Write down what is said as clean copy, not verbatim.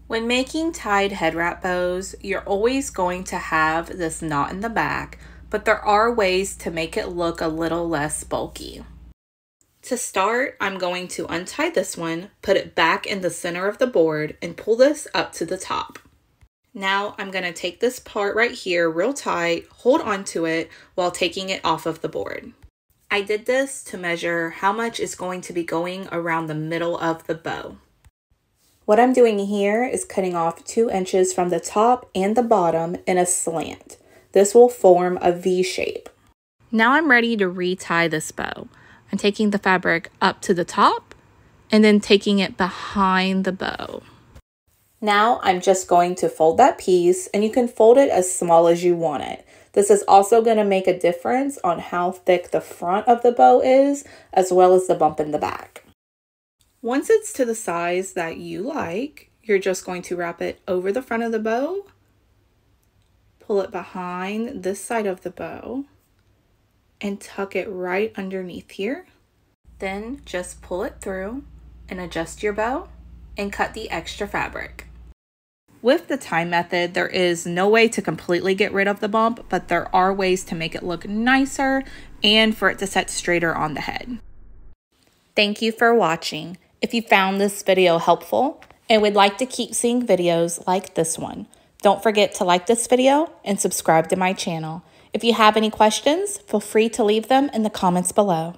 When making tied head wrap bows, you're always going to have this knot in the back, but there are ways to make it look a little less bulky. To start, I'm going to untie this one, put it back in the center of the board, and pull this up to the top. Now I'm going to take this part right here real tight, hold onto it while taking it off of the board. I did this to measure how much is going to be going around the middle of the bow. What I'm doing here is cutting off 2 inches from the top and the bottom in a slant. This will form a V shape. Now I'm ready to retie this bow. I'm taking the fabric up to the top and then taking it behind the bow. Now I'm just going to fold that piece, and you can fold it as small as you want it. This is also going to make a difference on how thick the front of the bow is, as well as the bump in the back. Once it's to the size that you like, you're just going to wrap it over the front of the bow, pull it behind this side of the bow, and tuck it right underneath here. Then just pull it through and adjust your bow and cut the extra fabric. With the tie method, there is no way to completely get rid of the bump, but there are ways to make it look nicer and for it to set straighter on the head. Thank you for watching. If you found this video helpful and would like to keep seeing videos like this one, don't forget to like this video and subscribe to my channel. If you have any questions, feel free to leave them in the comments below.